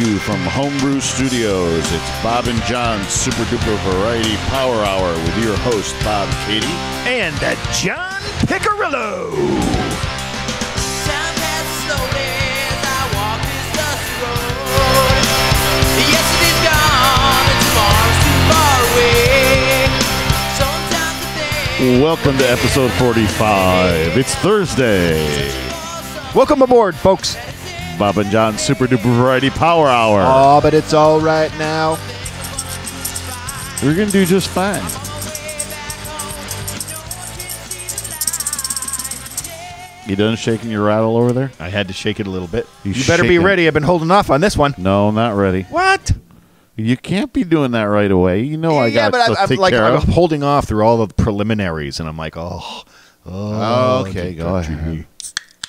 you from Homebrew Studios. It's Bob and John's Super Duper Variety Power Hour with your host, Bob Katie. And John Piccirillo. Time passes slowly as I walk this dusty road. Yesterday's gone and tomorrow's too far away. Sometimes I think Welcome to episode 45. It's Thursday. Welcome aboard, folks. Bob and John's Super Duper Variety Power Hour. Oh, but it's all right now. We're going to do just fine. You done shaking your rattle over there? I had to shake it a little bit. You You better be shaking- ready. I've been holding off on this one. No, not ready. What? You can't be doing that right away. You know I got to take care I'm of. holding off through all the preliminaries, and I'm like, Okay, go ahead.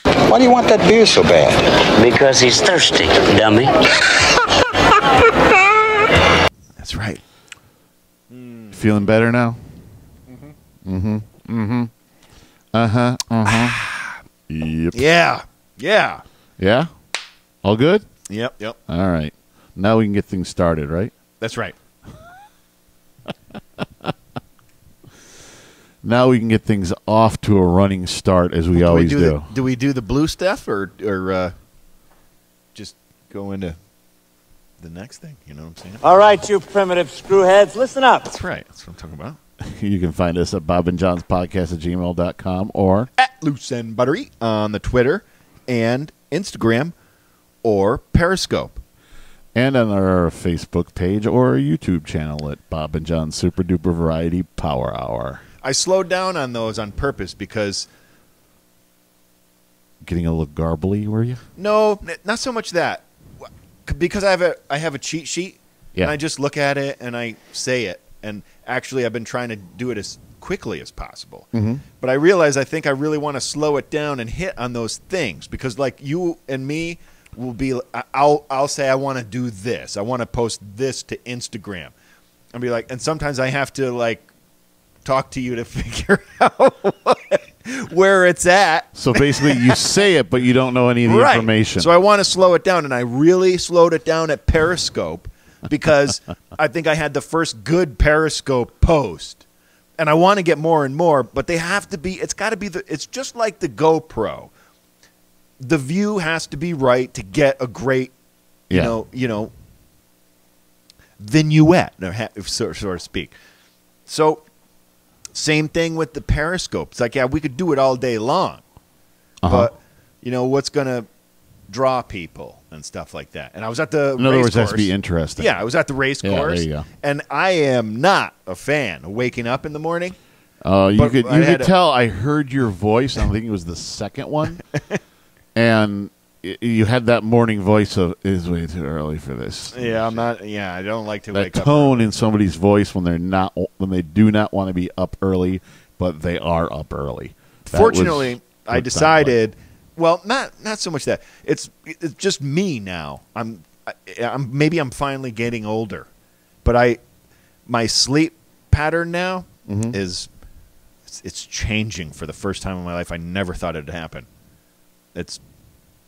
Why do you want that beer so bad? Because he's thirsty, dummy. That's right. Feeling better now? Yep. Yeah. Yeah? All good? Yep. All right. Now we can get things started, right? That's right. Now we can get things off to a running start as we always do. Do we do the blue stuff or just go into the next thing? You know what I'm saying? All right, you primitive screwheads, listen up. That's right. That's what I'm talking about. You can find us at bobandjohnspodcast@gmail.com or At Loose and Buttery on the Twitter and Instagram or Periscope. and on our Facebook page or our YouTube channel at Bob and John's Super Duper Variety Power Hour. I slowed down on those on purpose because Getting a little garbly, were you? no, not so much that. Because I have a cheat sheet, Yeah. and I just look at it and I say it. And actually, I've been trying to do it as quickly as possible. Mm-hmm. But I realize I think I really want to slow it down and hit on those things because, like you and me, will be. I'll say I want to do this. I want to post this to Instagram. I'll be like, and sometimes I have to like talk to you to figure out where it's at. So basically, you say it, but you don't know any of the Right. information. So I want to slow it down, and I really slowed it down at Periscope because I think I had the first good Periscope post, and I want to get more and more, but they have to be. It's got to be it's just like the GoPro. The view has to be right to get a great, Yeah. you know, vignette, so to speak. So, same thing with the Periscope. It's like, yeah, we could do it all day long. Uh-huh. But, what's going to draw people and stuff like that. And I was at the In other race words, it has to course. be interesting. Yeah, I was at the race Yeah, course. there you go. And I am not a fan of waking up in the morning. You But could I had a- tell. I heard your voice. I think it was the second one, and you had that morning voice of "It's way too early for this." Yeah, I'm not. Yeah, I don't like to That wake up. tone in somebody's voice when they do not want to be up early, but they are up early. That Fortunately, was I what it decided. Well, not so much that it's just me now. I'm maybe I'm finally getting older, but my sleep pattern now Mhm. is it's changing for the first time in my life. I never thought it'd happen. It's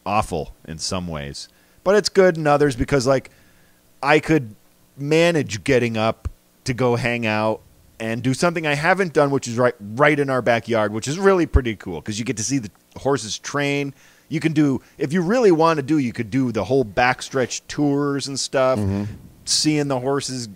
awful in some ways, but it's good in others because like I could manage getting up to go hang out and do something I haven't done, which is right in our backyard, which is really pretty cool because you get to see the horses train. You can do, if you really want to do, you could do the whole backstretch tours and stuff, seeing the horses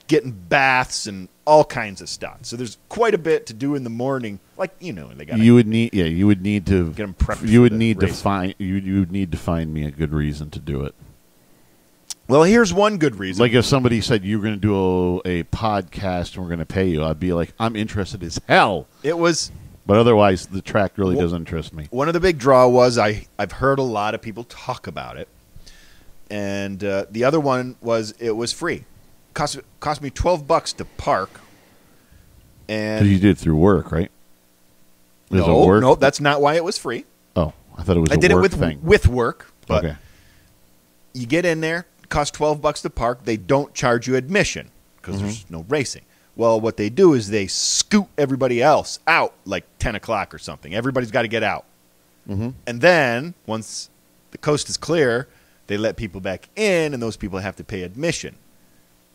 getting baths and all kinds of stuff. So there's quite a bit to do in the morning. Like, they got You would need to Get 'em prepped You for would the need to race. find you would need to find me a good reason to do it. Well, here's one good reason. Like if somebody said you're going to do a podcast and we're going to pay you, I'd be like, I'm interested as hell. It was But otherwise, the track really doesn't interest me. one of the big draw was I've heard a lot of people talk about it, and the other one was it was free. Cost me $12 to park, and Because you did it through work, right? Is it no, work? no, that's not why it was free. Oh, I thought it was I a did it work thing. with work, but Okay. you get in there, cost $12 to park. They don't charge you admission because Mm-hmm. there's no racing. Well, what they do is they scoot everybody else out like 10 o'clock or something. Everybody's got to get out. Mm-hmm. And then once the coast is clear, they let people back in, and those people have to pay admission.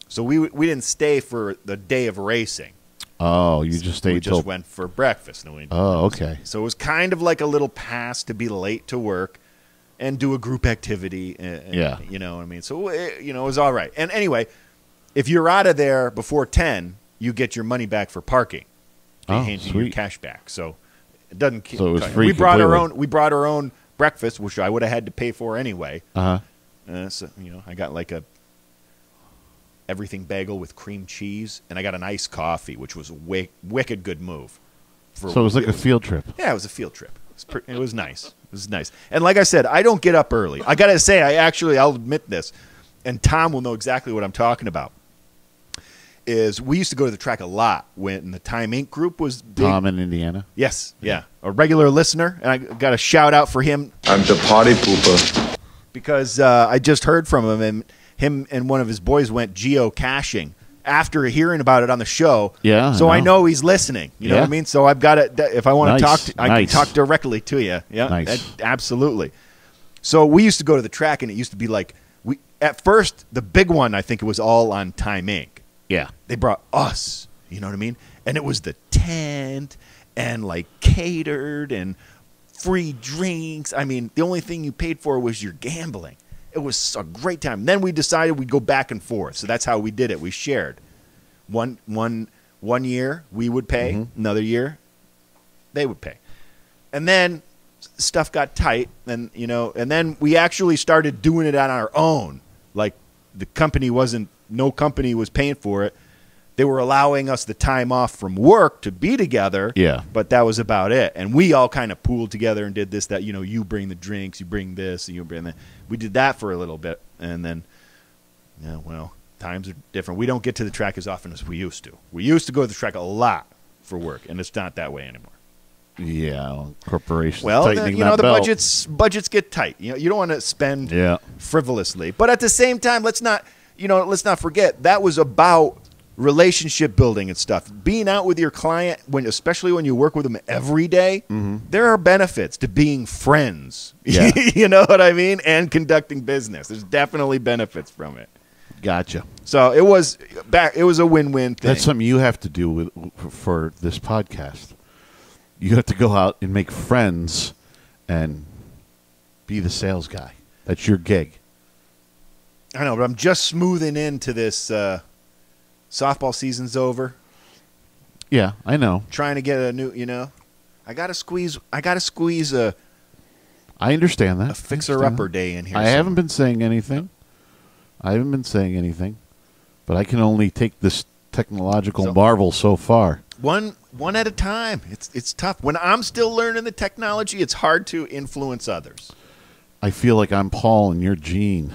So we didn't stay for the day of racing. Oh, you just stayed We till. just went for breakfast. Oh, okay. So it was kind of like a little pass to be late to work and do a group activity. Yeah. You know what I mean? So, it was all right. And anyway, if you're out of there before 10, you get your money back for parking. They Oh, hand you your sweet. cash back. So it doesn't. So it was free We brought completely. We brought our own breakfast, which I would have had to pay for anyway. Uh-huh. So I got like a everything bagel with cream cheese, and I got an iced coffee, which was a wicked good move. So it was like a field trip. Yeah, it was a field trip. It was nice. It was nice. And like I said, I don't get up early. I got to say, I'll admit this, and Tom will know exactly what I'm talking about, is we used to go to the track a lot when the Time Inc. group was big. Tom in Indiana. Yes, yeah. A regular listener, and I got a shout out for him I'm the party pooper. because I just heard from him, and him and one of his boys went geocaching after hearing about it on the show. Yeah, So I I know. know he's listening. You know Yeah. what I mean? So I've got it. If I want to Nice, talk, I can nice. talk directly to you. Yeah, Nice. absolutely. So we used to go to the track, and it used to be like at first the big one. I think it was all on Time Inc. Yeah. They brought us. You know what I mean? And it was the tent and like catered and free drinks. I mean, the only thing you paid for was your gambling. It was a great time. Then we decided we'd go back and forth. So that's how we did it. We shared. One year we would pay. Mm-hmm. Another year they would pay. And then stuff got tight, and then we actually started doing it on our own. Like no company was paying for it. They were allowing us the time off from work to be together. Yeah. But that was about it. And we all kind of pooled together and did this, that, you bring the drinks, you bring this, and you bring that. We did that for a little bit. And then, times are different. We don't get to the track as often as we used to. We used to go to the track a lot for work, and it's not that way anymore. Yeah. Corporations. Well, tightening the that belt. budgets get tight. You don't want to spend Yeah. frivolously. But at the same time, let's not forget that was about relationship building and stuff. Being out with your client, especially when you work with them every day, there are benefits to being friends. Yeah. You know what I mean? And conducting business. There's definitely benefits from it. Gotcha. So it was a win-win thing. That's something you have to do for this podcast. You have to go out and make friends and be the sales guy. That's your gig. I know, but I'm just smoothing into this. Softball season's over. Yeah, I know. Trying to get a new, I got to squeeze a I understand that. fixer-upper day in here. I haven't been saying anything. But I can only take this technological marvel so far. One at a time. It's tough. When I'm still learning the technology, it's hard to influence others. I feel like I'm Paul and you're Gene.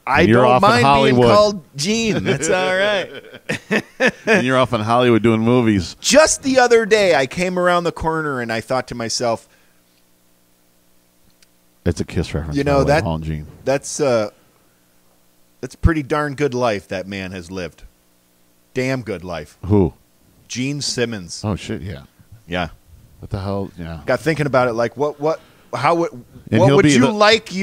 I you're don't off in mind being Hollywood. called Gene. That's all right. And you're off in Hollywood doing movies. Just the other day, I came around the corner and I thought to myself, It's a Kiss reference. You by know, the way, that- Paul and Gene. that's a pretty darn good life that man has lived. Damn good life. Who? Gene Simmons. Oh shit! Yeah. Yeah. What the hell? Yeah. Got thinking about it, like what And what he'll would be you the- like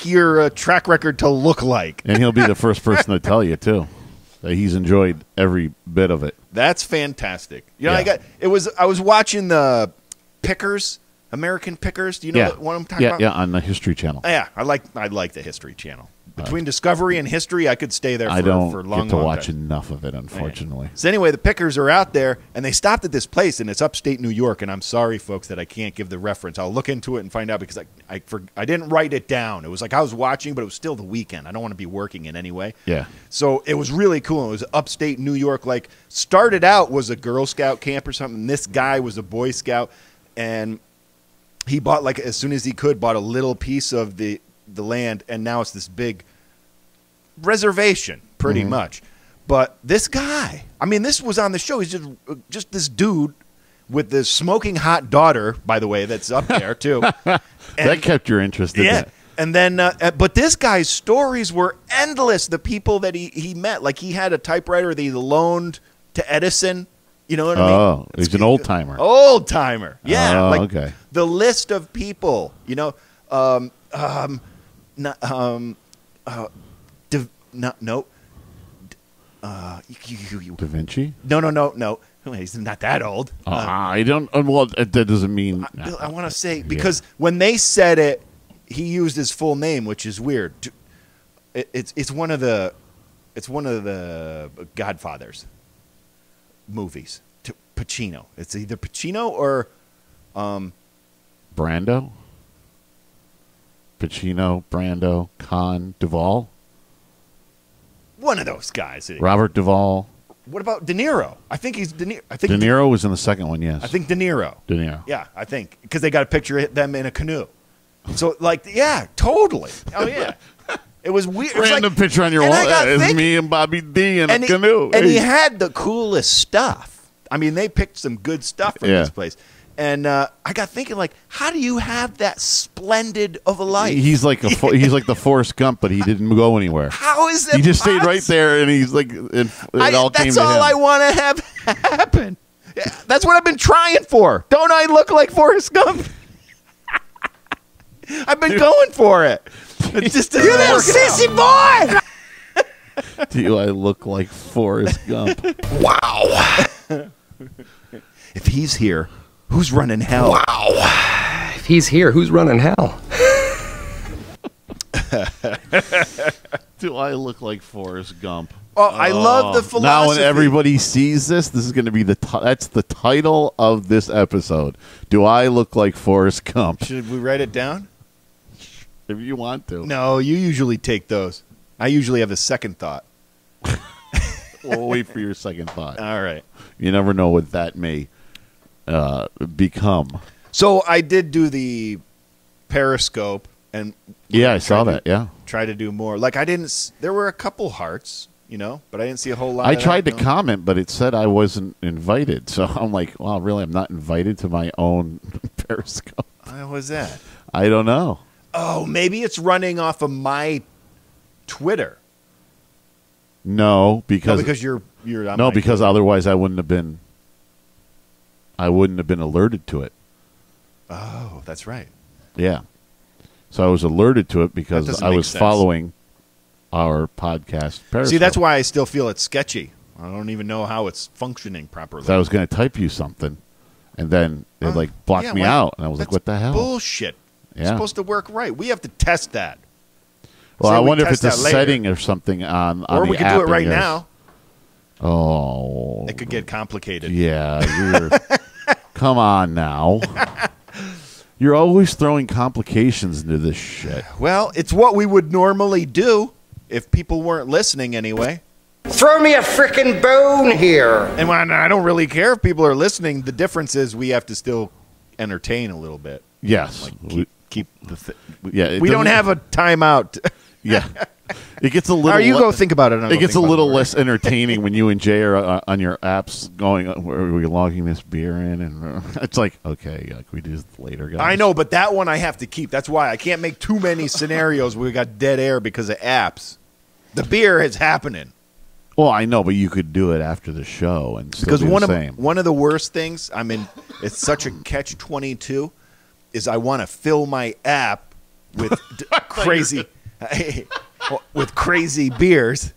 your track record to look like? And he'll be the first person to tell you too that he's enjoyed every bit of it. That's fantastic. Yeah. I was watching the Pickers, American Pickers. Do you know what I'm talking about? Yeah, on the History Channel. Yeah, I like the History Channel. Between Discovery and History, I could stay there for, I don't for a long, get to long watch time. enough of it, unfortunately. So anyway, the Pickers are out there, and they stopped at this place, and it's upstate New York. And I'm sorry, folks, that I can't give the reference. I'll look into it and find out because I didn't write it down. It was like I was watching, but it was still the weekend. I don't want to be working in any way. Yeah. So it was really cool. It was upstate New York. Like started out was a Girl Scout camp or something. This guy was a Boy Scout, and he bought as soon as he could bought a little piece of the land, and now it's this big reservation pretty much. But this guy, I mean, this was on the show. He's just this dude with this smoking hot daughter, by the way, that's up there too. That kept your interest, didn't Yeah. it? And then, but this guy's stories were endless. The people that he met, like he had a typewriter that he loaned to Edison. You know what I mean? Oh, he's an old timer. Old timer. Yeah. Oh, like okay. the list of people, Not, no. Da Vinci? No. He's not that old. I don't. Well, that doesn't mean. I want to say because when they said it, he used his full name, which is weird. It's one of the Godfathers movies. Pacino. It's either Pacino or Brando. Pacino, Brando, Con, Duvall, one of those guys. Robert Duvall. What about De Niro? I think he's De Niro. De Niro was in the second one. Yes, I think De Niro. De Niro. Yeah, I think because they got a picture of them in a canoe. So yeah, totally. Oh yeah, it was weird. Random picture on your wall. It's me and Bobby D in a canoe. And he had the coolest stuff. I mean, they picked some good stuff from this place. And I got thinking, like, how do you have that splendid of a life? He's like he's like the Forrest Gump, but he didn't go anywhere. How is that? He just stayed right there, and he's like, it all came to him. That's all I want to have happen. That's what I've been trying for. Don't I look like Forrest Gump? I've been going for it. It just doesn't work sissy out. boy! Do I look like Forrest Gump? Wow. If he's here, who's running hell? Wow. If he's here, who's running hell? Do I look like Forrest Gump? Oh, I love the philosophy. Now when everybody sees this is going to be that's the title of this episode. Do I look like Forrest Gump? Should we write it down? If you want to. No, you usually take those. I usually have a second thought. We'll wait for your second thought. All right. You never know what that may become. So I did do the Periscope, and yeah, I saw that. Yeah, try to do more. Like I didn't. There were a couple hearts, but I didn't see a whole lot. I tried to comment, but it said I wasn't invited. So I'm like, well, really, I'm not invited to my own Periscope. How was that? I don't know. Oh, maybe it's running off of my Twitter. No, because you're on no, my because Twitter. otherwise I wouldn't have been alerted to it. Oh, that's right. Yeah. So I was alerted to it because I was sense. following our podcast Periscope. See, that's why I still feel it's sketchy. I don't even know how it's functioning properly. So I was going to type you something, and then it blocked me out, and I was like, "What the hell?" Bullshit. Yeah. It's supposed to work right. We have to test that. Well, Say I we wonder if test it's a that later. setting or something on Or the we can app, do it I right guess. now. Oh. It could get complicated. Yeah. Come on now. You're always throwing complications into this shit. Well, it's what we would normally do if people weren't listening anyway. Throw me a frickin' bone here. And when I don't really care if people are listening. The difference is we have to still entertain a little bit. Yes. Keep the it we don't doesn't- have a timeout. Yeah. It gets a little. Or you go think about it. It gets a little less entertaining when you and Jay are on your apps going, where are we logging this beer in? And it's like, okay, can we do this later, guys? I know, but that one I have to keep. That's why I can't make too many scenarios where we got dead air because of apps. The beer is happening. Well, I know, but you could do it after the show and still Because do the same. one of the worst things, I mean, it's such a catch-22, is I want to fill my app with crazy with crazy beers.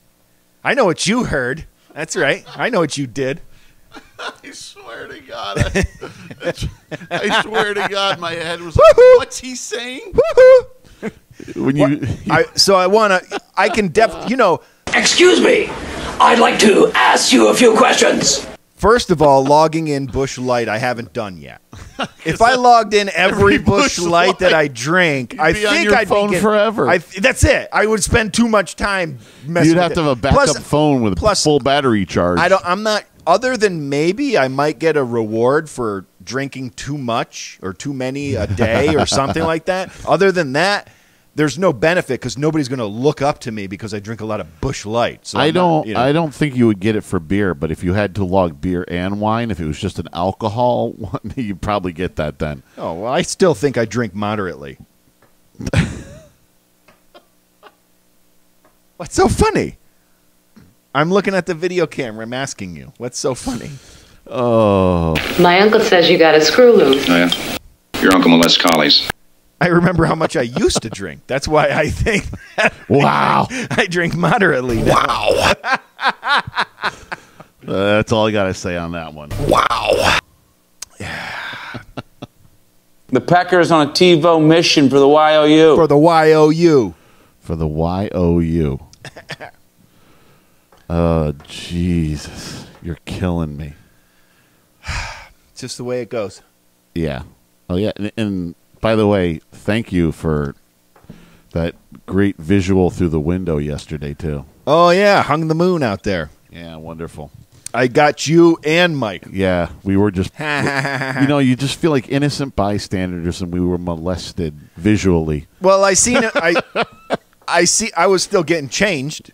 I know what you heard. That's right. I know what you did. I swear to God. I swear to God, my head was like, what's he saying? When I can Excuse me. I'd like to ask you a few questions. First of all, logging in Busch Light, I haven't done yet. If I logged in every Busch Light that I drink, I be on think your I'd phone be forever. That's it. I would spend too much time messing You'd with have it. to have a backup phone with a full battery charge. I'm not. Other than maybe I might get a reward for drinking too much or too many a day or something like that. Other than that, there's no benefit because nobody's going to look up to me because I drink a lot of Busch Light. So I don't think you would get it for beer, but if you had to log beer and wine, if it was just an alcohol one, you'd probably get that then. Oh, well, I still think I drink moderately. What's so funny? I'm looking at the video camera. I'm asking you. What's so funny? Oh. My uncle says you got a screw loose. Oh, yeah. Your uncle molests collies. I remember how much I used to drink. That's why I think that Wow. I drink moderately now. Wow. That's all I got to say on that one. Wow. The Packers on a TiVo mission for the YOU. For the YOU. For the YOU. Oh, Jesus. You're killing me. It's just the way it goes. Yeah. Oh, yeah. And by the way, thank you for that great visual through the window yesterday, too. Oh, yeah. Hung the moon out there. Yeah, wonderful. I got you and Mike. Yeah, we were just, you just feel like innocent bystanders, and we were molested visually. Well, I seen it. I was still getting changed,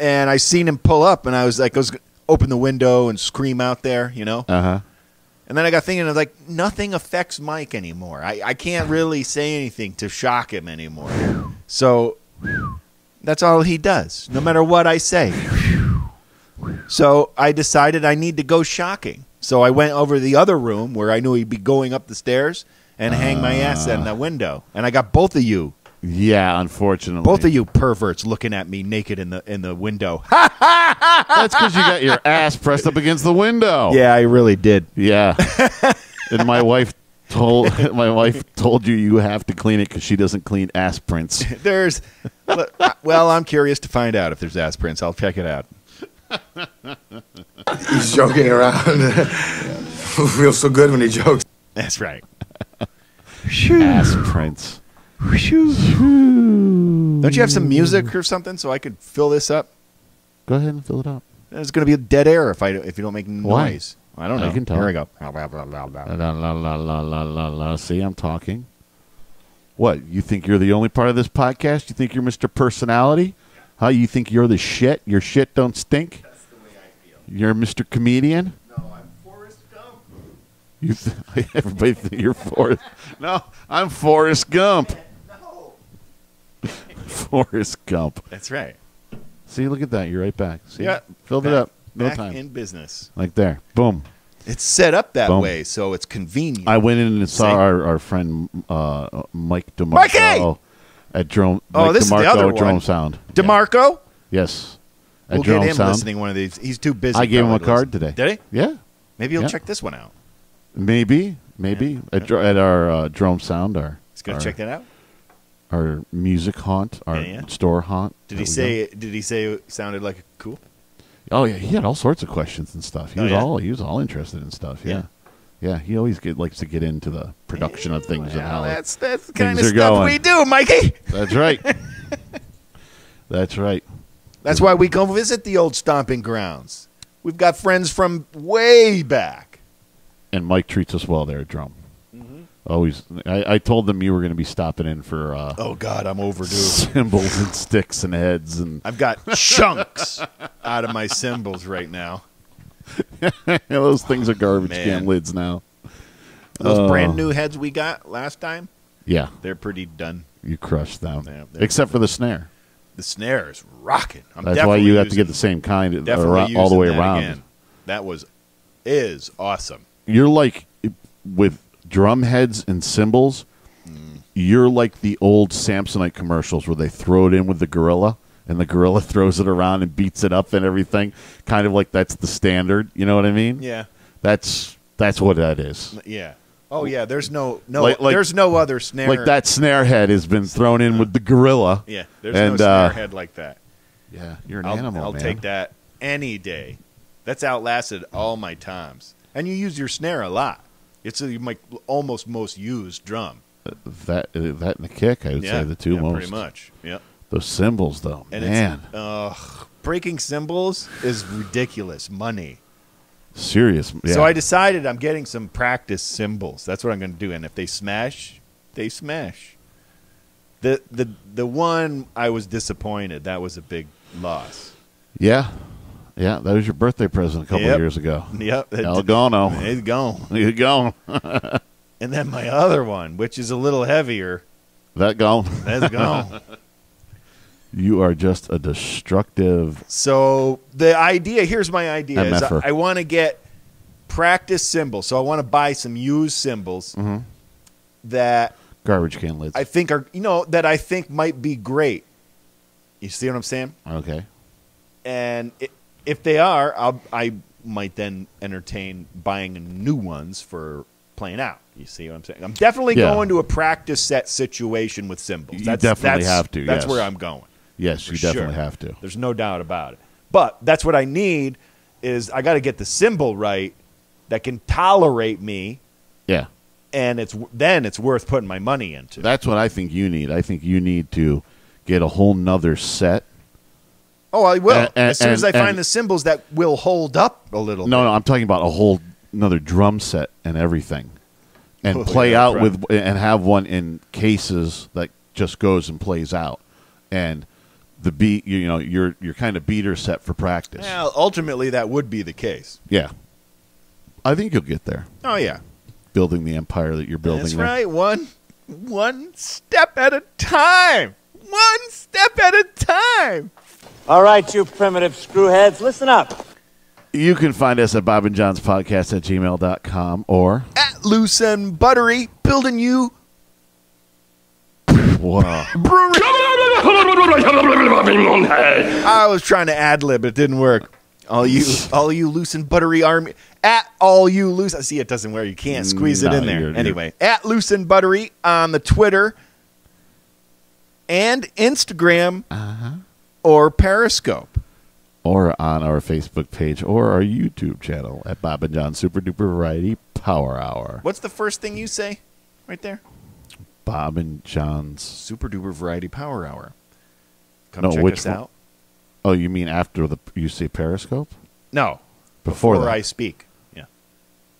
and I seen him pull up, and I was open the window and scream out there, Uh-huh. And then I got thinking, I was like, nothing affects Mike anymore. I can't really say anything to shock him anymore. So that's all he does, no matter what I say. So I decided I need to go shocking. So I went over to the other room where I knew he'd be going up the stairs and hang my ass in the window. And I got both of you. Yeah, unfortunately. Both of you perverts looking at me naked in the window. That's because you got your ass pressed up against the window. Yeah, I really did. Yeah. And my wife told you have to clean it because she doesn't clean ass prints. Well, I'm curious to find out if there's ass prints. I'll check it out. He's joking around. Feels so good when he jokes. That's right. Ass prints. Don't you have some music or something so I could fill this up? Go ahead and fill it up. It's going to be a dead air if you don't make noise. Why? I don't know. I can talk. Here we go. La, la, la, la, la. See, I'm talking. What, you think you're the only part of this podcast? You think you're Mr. Personality? Huh? You think you're the shit? Your shit don't stink? That's the way I feel. You're Mr. Comedian? No, I'm Forrest Gump. Everybody think you're Forrest. No, I'm Forrest Gump. No. Forrest Gump. That's right. See, look at that. You're right back. See? Yeah. Filled it up. No back time. in business. Like there. Boom. It's set up that Boom. way, so it's convenient. I went in and saw our friend Mike DeMarco at Drone. Oh, this is the other at Drone one. Sound. DeMarco? Yes. At We'll Drone get him Sound. listening one of these. He's too busy. I gave him a probably to card listen. today. Did he? Yeah. Maybe he'll Yeah. check this one out. Maybe. At our Drone Sound. He's going to check that out? Our music haunt. Our store haunt. Did he say it sounded like cool? Oh yeah, he had all sorts of questions and stuff. He was all interested in stuff. Yeah, yeah. He always likes to get into the production of things and how that's the things kind of are stuff going. we do, Mikey. That's right. That's right. That's why we go visit the old stomping grounds. We've got friends from way back. And Mike treats us well there at Drum. Always. I told them you were going to be stopping in for. Oh God, I'm overdue. Cymbals and sticks and heads and. I've got chunks out of my cymbals right now. Those things are garbage Man. can lids now. Those brand new heads we got last time. Yeah, they're pretty done. You crushed them, Yeah, except for the snare. The snare is rocking. That's why you have to get the same kind all the way around. Again. That is awesome. You're like with drum heads and cymbals. You're like the old Samsonite commercials where they throw it in with the gorilla, and the gorilla throws it around and beats it up and everything. Kind of like that's the standard. You know what I mean? Yeah. That's what that is. Yeah. Oh yeah. There's no Like- there's no other snare. Like that snare head has been thrown in with the gorilla. Yeah. There's no snare head like that. Yeah, you're an animal, I'll man. take that any day. That's outlasted all my times. And you use your snare a lot. It's my almost most used drum. That and the kick, I would say the two most. Pretty much. Yeah. Those cymbals, though, And man, breaking cymbals is ridiculous money. serious. Yeah. So I decided I'm getting some practice cymbals. That's what I'm going to do. And if they smash, they smash. The one I was disappointed. That was a big loss. Yeah, that was your birthday present a couple of years ago. Yep. It's gone. It's gone. It's gone. And then my other one, which is a little heavier. That gone. That's gone. You are just a destructive. So the idea, here's my idea, is MFer. I want to get practice cymbals. So I want to buy some used cymbals that Garbage can lids. I think are that I think might be great. You see what I'm saying? Okay. And if they are, I might then entertain buying new ones for playing out. You see what I'm saying? I'm definitely going to a practice set situation with cymbals. You definitely have to. That's yes. where I'm going. Yes, you definitely have to. There's no doubt about it. But that's what I need is I got to get the cymbal right that can tolerate me. Yeah. And it's worth putting my money into. That's what I think you need. I think you need to get a whole nother set. Oh, I will. As soon as I find the cymbals that will hold up a little bit. No, I'm talking about a whole another drum set and everything. And play out with and have one in cases that just goes and plays out. And the beat, your kind of beater set for practice. Well, ultimately that would be the case. Yeah. I think you'll get there. Oh yeah. Building the empire that you're building. That's there. right. One step at a time. One step at a time. All right, you primitive screwheads, listen up. You can find us at bobandjohnspodcast@gmail.com or At Loose and Buttery, building you wow. brewery. I was trying to ad-lib, it didn't work. All you Loose and Buttery army. At all you loose. I see it doesn't work. You can't squeeze it in there. Anyway, at Loose and Buttery on the Twitter and Instagram or Periscope. Or on our Facebook page or our YouTube channel at Bob and John Super Duper Variety Power Hour. What's the first thing you say right there? Bob and John's Super Duper Variety Power Hour. Come No, check which us one? out. Oh, you mean after you say Periscope? No. Before that. I speak. Yeah.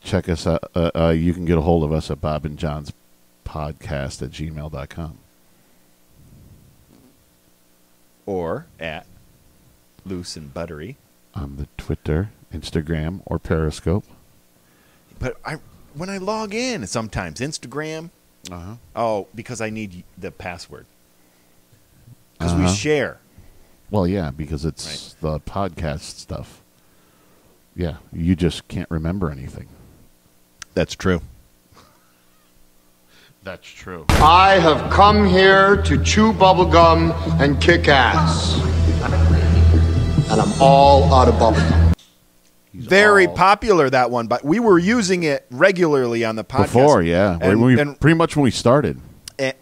Check us out. You can get a hold of us at Bob and John's podcast at gmail.com. Or at Loose and Buttery. On the Twitter, Instagram, or Periscope. But when I log in, sometimes Instagram. Oh, because I need the password. Because we share. Well, yeah, because it's the podcast stuff. Yeah, you just can't remember anything. That's true. That's true. I have come here to chew bubblegum and kick ass. And I'm all out of bubblegum. Very popular, that one, but we were using it regularly on the podcast. Before, yeah. And pretty much when we started.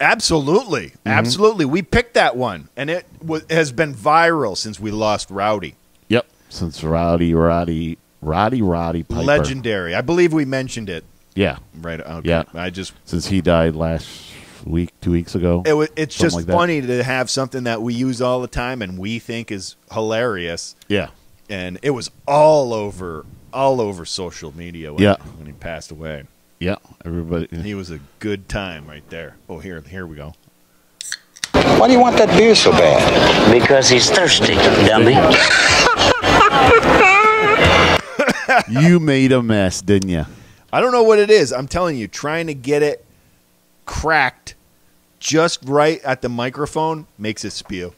Absolutely. Absolutely. We picked that one, and it has been viral since we lost Rowdy. Yep. Since Roddy Piper. Legendary. I believe we mentioned it. Yeah. Right. Okay. Yeah. Since he died last week, 2 weeks ago. It's just funny to have something that we use all the time and we think is hilarious. Yeah. And it was all over social media when he passed away. Yeah, everybody. He was a good time right there. Oh, here we go. Why do you want that beer so bad? Because he's thirsty, dummy. You made a mess, didn't you? I don't know what it is. I'm telling you, trying to get it cracked just right at the microphone makes it spew.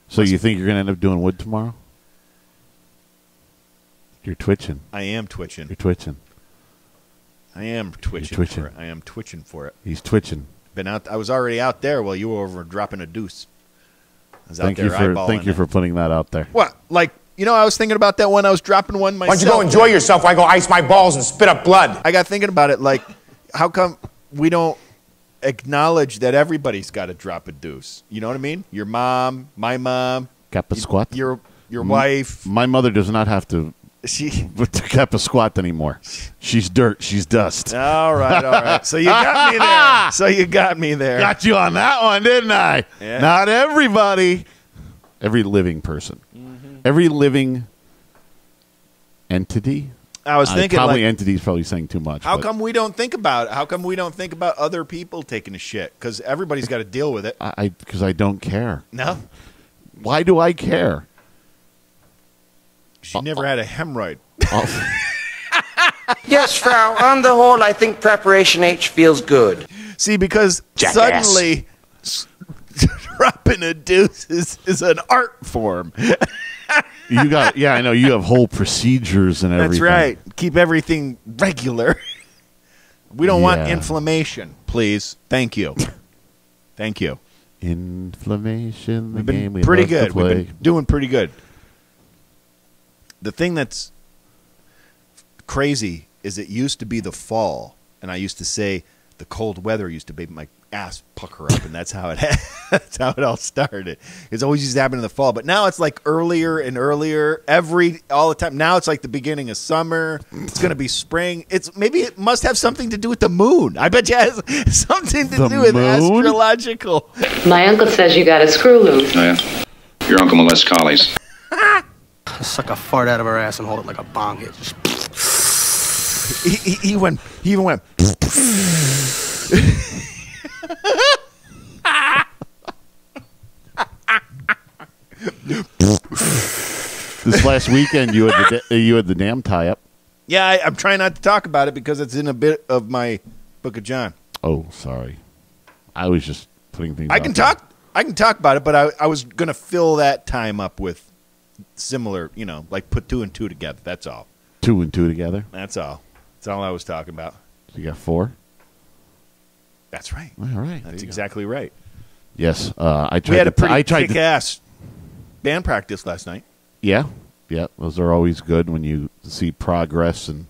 So you think you're going to end up doing wood tomorrow? You're twitching. I am twitching. You're twitching. I am twitching. You're twitching. For it. I am twitching for it. He's twitching. I was already out there while you were over dropping a deuce. I was Thank out there you for putting that out there. What? Like, I was thinking about that when I was dropping one myself. Why don't you go enjoy yourself while I go ice my balls and spit up blood? I got thinking about it, like, how come we don't acknowledge that everybody's got to drop a deuce? You know what I mean? Your mom, my mom. Kappa squat? Your wife. My mother does not have to Kappa squat anymore. She's dirt. She's dust. All right. So you got me there. Got you on that one, didn't I? Yeah. Not everybody. Every living person. Mm-hmm. Every living entity. I was thinking, probably entity is probably saying too much. How come we don't think about it? How come we don't think about other people taking a shit? Because everybody's got to deal with it. Because I don't care. No. Why do I care? She never had a hemorrhoid. Yes, Frau. On the whole, I think Preparation H feels good. See, because Jackass. Suddenly dropping a deuce is an art form. You got, I know you have whole procedures and everything. That's right. Keep everything regular. We don't want Yeah. inflammation, please. Thank you. Thank you. Inflammation. The We've game been we pretty love to good. We've play. been doing pretty good. The thing that's crazy is it used to be the fall, and I used to say the cold weather used to make my ass pucker up, and that's how it that's how it all started. It's always used to happen in the fall, but now it's like earlier and earlier all the time. Now it's like the beginning of summer. It's going to be spring. Maybe it must have something to do with the moon. I bet you it has something to do with moon? astrological. My uncle says you got a screw loose. Oh, yeah? Your uncle molests collies. Suck a fart out of her ass and hold it like a bong hit. Just He even went. This last weekend, you had the dam tie up. Yeah, I'm trying not to talk about it because it's in a bit of my Book of John. Oh, sorry. I was just putting things. I can talk about it, but I was going to fill that time up with similar, like put 2 and 2 together. That's all. 2 and 2 together. That's all. That's all I was talking about. So you got 4. That's right. All right. That's exactly right. Yes, I tried. We had a pretty tried kick-ass band practice last night. Yeah. Those are always good when you see progress and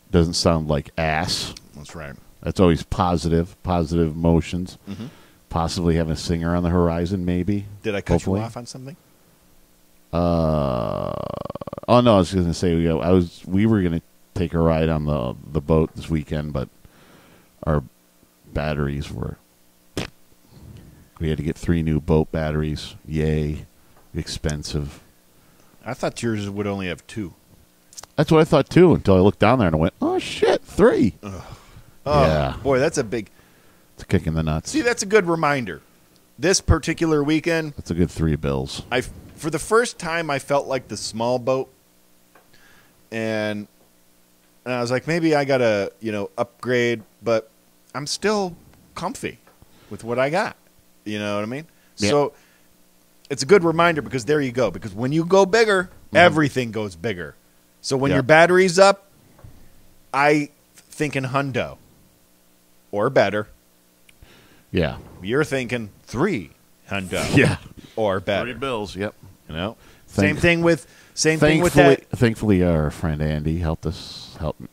doesn't sound like ass. That's right. That's always positive emotions. Mm-hmm. Possibly having a singer on the horizon, maybe. Did I cut Hopefully. you off on something? Oh no, I was going to say we were going to take a ride on the boat this weekend, but our batteries were. We had to get 3 new boat batteries. Yay, expensive. I thought yours would only have 2. That's what I thought too. Until I looked down there and I went, "Oh shit, 3." Oh, yeah, boy, that's a big. it's a kick in the nuts. See, that's a good reminder. This particular weekend, That's a good $3 for the first time, I felt like the small boat, and I was like, maybe I gotta, upgrade, but I'm still comfy with what I got. You know what I mean? Yeah. So it's a good reminder because there you go. Because when you go bigger, everything goes bigger. So when your battery's up, I thinking hundo or better. Yeah, You're thinking 3 hundo. yeah, Or better. $3. Yep. Same thing with that. Thankfully, our friend Andy helped us out and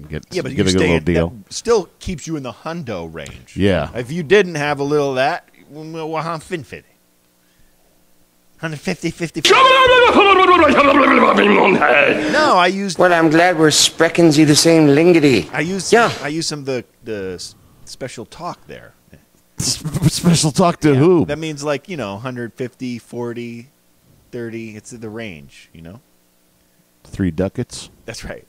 get Yeah, but you get a good stay little at, deal. that still keeps you in the hundo range. Yeah. If you didn't have a little of that, well, 150. 150, 50. No, I used. Well, I'm glad we're sprechen Sie the same lingity. I used some of the special talk there. Special talk to who? That means 150, 40, 30. It's the range, 3 ducats. That's right.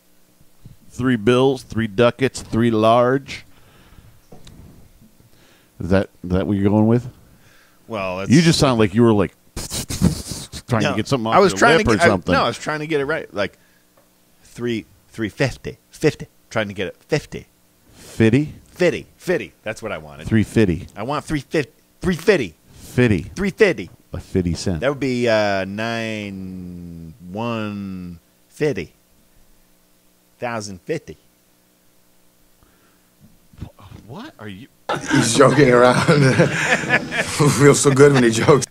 3 bills, 3 ducats, 3 large. Is that what you're going with? Well, that's, You just sound like you were like trying to get something off your lip or something. I was trying to get it right. Like 350, 50. Trying to get it 50. Fitty? 50. That's what I wanted. 350. I want 350. 350. Fitty. 350. A 50 cent. That would be 9,150. 1,050. What are you? He's joking around. Feels so good when he jokes.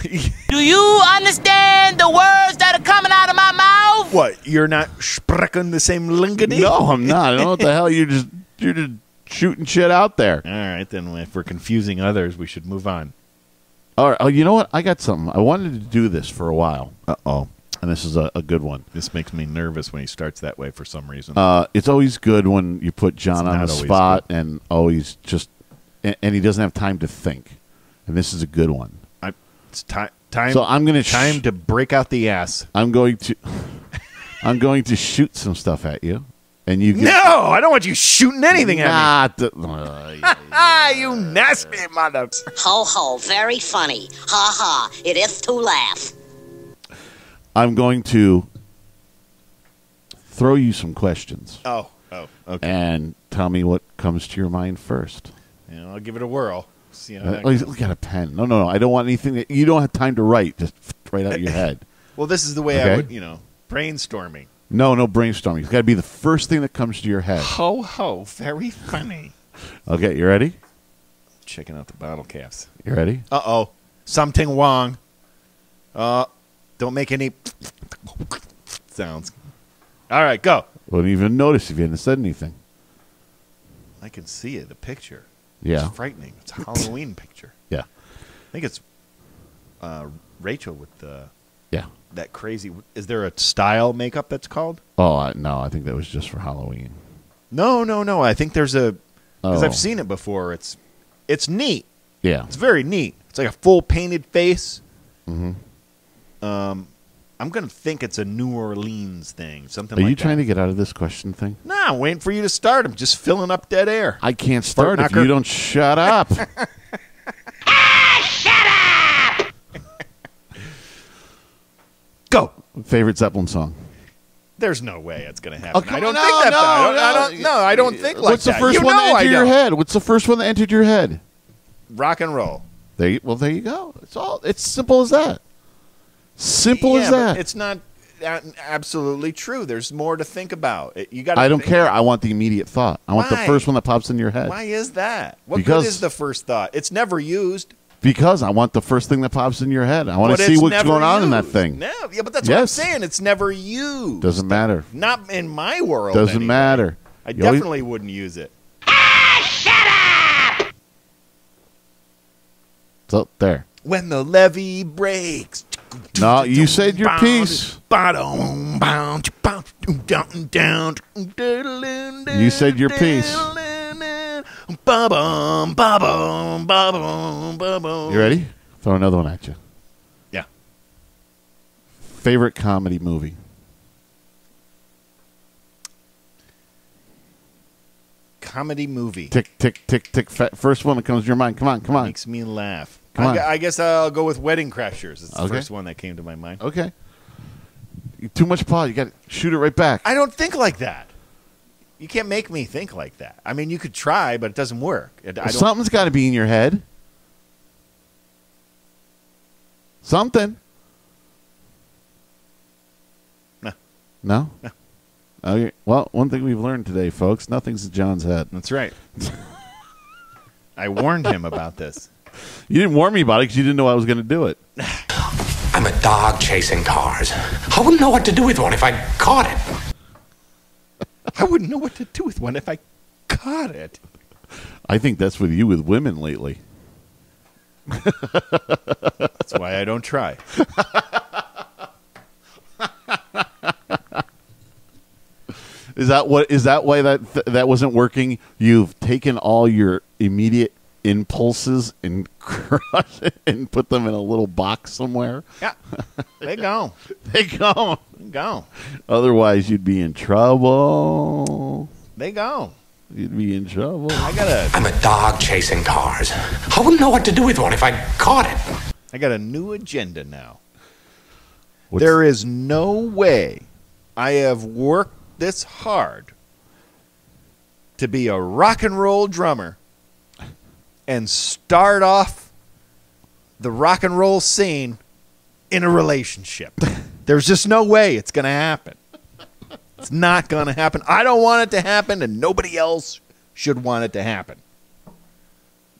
Do you understand the words that are coming out of my mouth? What? You're not sprechen the same lingity? No, I'm not. I don't know what the hell you're just shooting shit out there. All right, then if we're confusing others, we should move on. All right. Oh, you know what? I got something. I wanted to do this for a while. Uh-oh. And this is a good one. This makes me nervous when he starts that way for some reason. It's always good when you put John on the spot and always just and he doesn't have time to think. And this is a good one. It's time. So I'm going to time to break out the ass. I'm going to shoot some stuff at you, and you. No, I don't want you shooting anything at me. You nasty mother. Ho ho, very funny. Ha ha, it is to laugh. I'm going to throw you some questions. Oh, okay. And tell me what comes to your mind first. Yeah, I'll give it a whirl. See how that Look at a pen. No. I don't want anything you don't have time to write. Just right out your head. Well, this is the way I would, brainstorming. No brainstorming. It's got to be the first thing that comes to your head. Ho, ho. Very funny. Okay, you ready? Checking out the bottle caps. You ready? Uh-oh. Something wrong. Don't make any sounds. All right, go. Wouldn't even notice if you hadn't said anything. I can see it, the picture. Yeah. It's frightening. It's a Halloween picture. Yeah. I think it's Rachel with the that crazy. Is there a style makeup that's called? Oh, no, I think that was just for Halloween. No. I think there's because Oh. I've seen it before. It's neat. Yeah. It's very neat. It's like a full painted face. Mm-hmm. I'm going to think it's a New Orleans thing. Something Are like you that. trying to get out of this question thing? Nah, I'm waiting for you to start. I'm just filling up dead air. I can't start if knocker. you don't shut up. Go. Favorite Zeppelin song? There's no way it's going to happen. Oh, I don't think that. I don't think like What's the that. first You one that know entered I your don't. head? What's the first one that entered your head? Rock and roll. There you go. It's simple as that. Simple as but that. it's not absolutely true. There's more to think about. You got. I don't care. I want the immediate thought. I want the Why? first one that pops in your head. Why is that? What Because- good is the first thought? It's never used. Because I want the first thing that pops in your head. I want But to see it's what's never going on in that used. thing. No, yeah, but that's what I'm Yes. saying. It's never used. Doesn't matter. Not in my world. Doesn't anyway. matter. I You always- definitely wouldn't use it. So there. When the levee breaks. No, you said your piece. You said your piece. You ready? Throw another one at you. Yeah. Favorite comedy movie? Comedy movie. Tick, tick, tick, tick. First one that comes to your mind. Come on. Makes me laugh. Come on. I guess I'll go with Wedding Crashers. It's the Okay. first one that came to my mind. Okay. Too much pause. You got to shoot it right back. I don't think like that. You can't make me think like that. I mean, you could try, but it doesn't work. Something's got to be in your head. Something. No. No? No. Okay. Well, one thing we've learned today, folks, nothing's in John's head. That's right. I warned him about this. You didn't warn me about it because you didn't know I was going to do it. I'm a dog chasing cars. I wouldn't know what to do with one if I caught it. I wouldn't know what to do with one if I caught it. I think that's with you with women lately. That's why I don't try. Is that why that wasn't working? You've taken all your immediate impulses and crushed it and put them in a little box somewhere. Yeah. They go. They go. They go. Otherwise, you'd be in trouble. They go. You'd be in trouble. I'm a dog chasing cars. I wouldn't know what to do with one if I caught it. I got a new agenda now. There is no way I have worked this hard to be a rock and roll drummer and start off the rock and roll scene in a relationship. There's just no way it's going to happen. It's not going to happen. I don't want it to happen, and nobody else should want it to happen.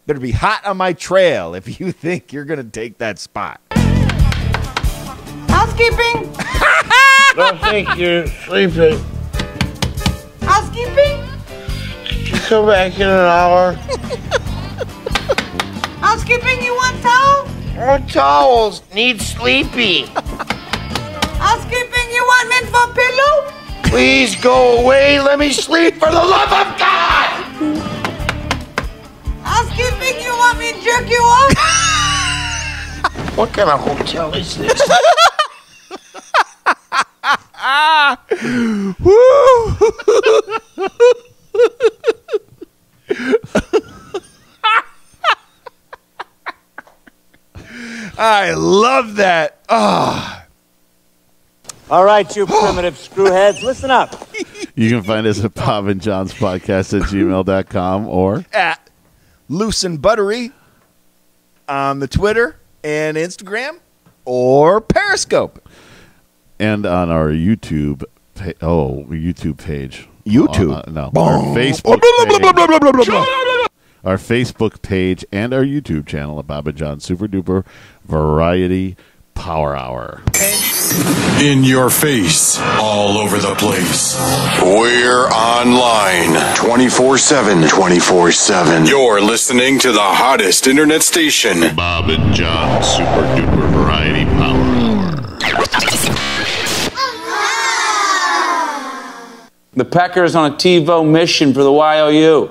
Better be hot on my trail if you think you're going to take that spot. Housekeeping? Don't think you're sleeping. Housekeeping? You come back in an hour. Housekeeping, you want towel? More towels. Need sleepy. Housekeeping, you want mint for pillow? Please go away. Let me sleep for the love of God. Housekeeping, you want me to jerk you off? What kind of hotel is this? I love that. Oh. All right, you primitive screwheads, listen up. You can find us at Bob and John's podcast at gmail.com or at Loose and Buttery on the Twitter and Instagram or Periscope. and on our YouTube YouTube page. YouTube? No. Our Facebook page. Our Facebook page and our YouTube channel at Bob and John Super Duper Variety Power Hour. In your face, all over the place. We're online 24/7. 24/7. You're listening to the hottest internet station. Bob and John Super Duper Variety Power Hour. The Packers on a TiVo mission for the YOU.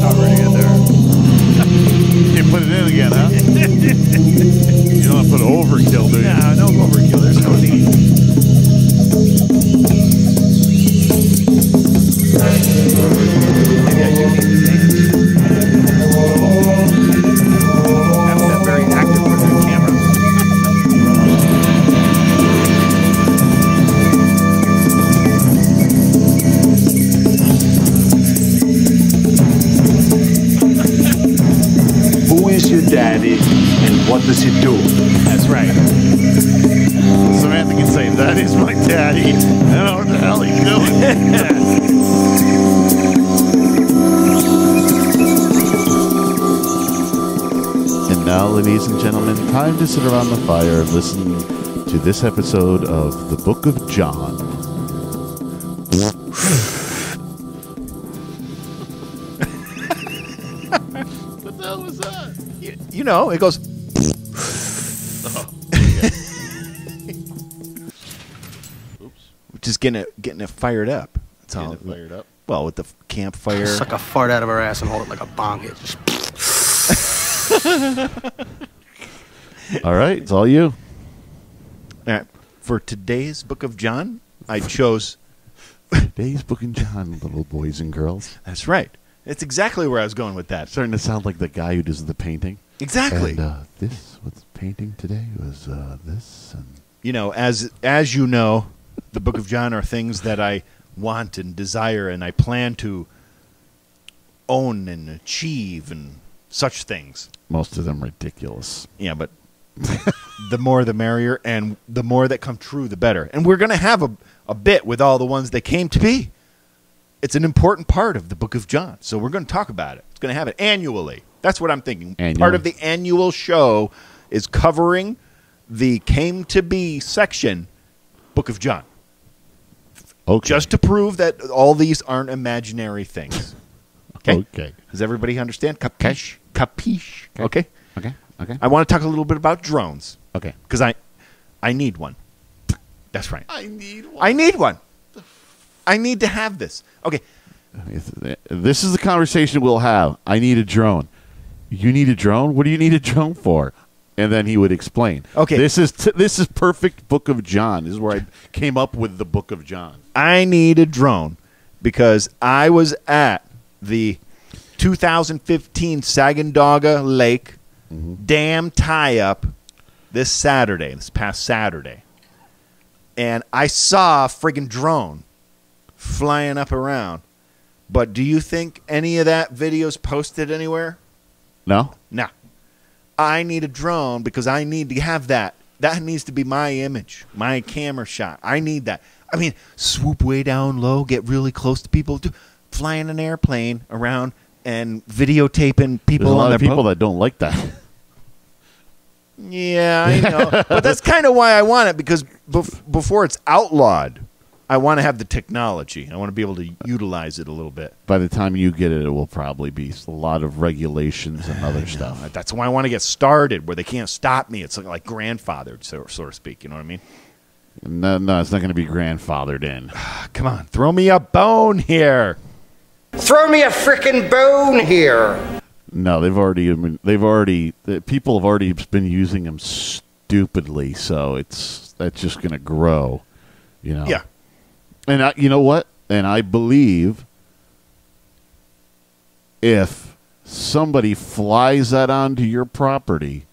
Already in there. You put it in again, huh? You don't want to put overkill, do you? No overkill. There's no need. Maybe I do need to dance. Have that very active with the camera. Who is your daddy and what does he do? That's right. Samantha can say, that is my daddy. I don't know what the hell he's doing. And now, ladies and gentlemen, time to sit around the fire and listen to this episode of The Book of John. What the hell was that? You know, it goes. Oops. Just getting it fired up. That's all. Getting it fired up? Well, with the campfire. Suck a fart out of her ass and hold it like a bong hit. Just All right, it's all you. All right. For today's Book of John, I chose. Today's Book of John, little boys and girls. That's right. It's exactly where I was going with that. Starting to sound like the guy who does the painting. Exactly. And this, what's painting today was this. And You know, as you know, the Book of John are things that I want and desire and I plan to own and achieve and such things. most of them ridiculous. Yeah, but the more the merrier, and the more that come true, the better. And we're going to have a bit with all the ones that came to be. It's an important part of the Book of John, so we're going to talk about it. It's going to have it annually. That's what I'm thinking. Annually. Part of the annual show is covering the came to be section, Book of John. Okay. Just to prove that all these aren't imaginary things. Okay? Okay. Does everybody understand? Capiche? Capiche? Okay? Okay. Okay. I want to talk a little bit about drones. Okay. Because I need one. That's right. I need one. I need one. I need to have this. Okay. This is the conversation we'll have. I need a drone. You need a drone? What do you need a drone for? And then he would explain. Okay. This is perfect Book of John. This is where I came up with the Book of John. I need a drone because I was at the 2015 Sagandaga Lake dam tie-up this past Saturday. And I saw a friggin' drone flying up around. But do you think any of that video's posted anywhere? No? No. I need a drone because I need to have that. That needs to be my image, my camera shot. I need that. I mean, swoop way down low, get really close to people, flying an airplane around and videotaping people. There's a lot on of their people boat. that don't like that. Yeah, I know. But that's kind of why I want it, because before it's outlawed, I want to have the technology. I want to be able to utilize it a little bit. By the time you get it, it will probably be a lot of regulations and other stuff. That's why I want to get started, where they can't stop me. It's like grandfathered, so to speak. You know what I mean? No, it's not going to be grandfathered in. Come on, throw me a bone here. Throw me a frickin' bone here. No, people have already been using them stupidly, so that's just going to grow, you know. Yeah. And you know what? And I believe if somebody flies that onto your property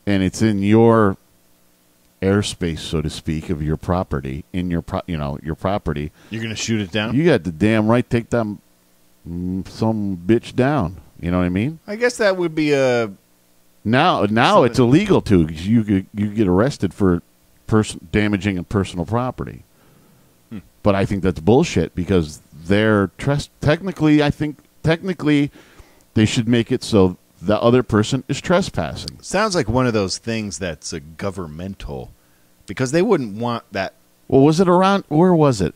and it's in your airspace, so to speak, of your property in your your property, you're going to shoot it down. You got the damn right to take that some bitch down. You know what I mean? I guess that would be a now it's illegal to. You get arrested for damaging a personal property. But I think that's bullshit because they're technically they should make it so the other person is trespassing. Sounds like one of those things that's a governmental, because they wouldn't want that. Well, was it around? Where was it?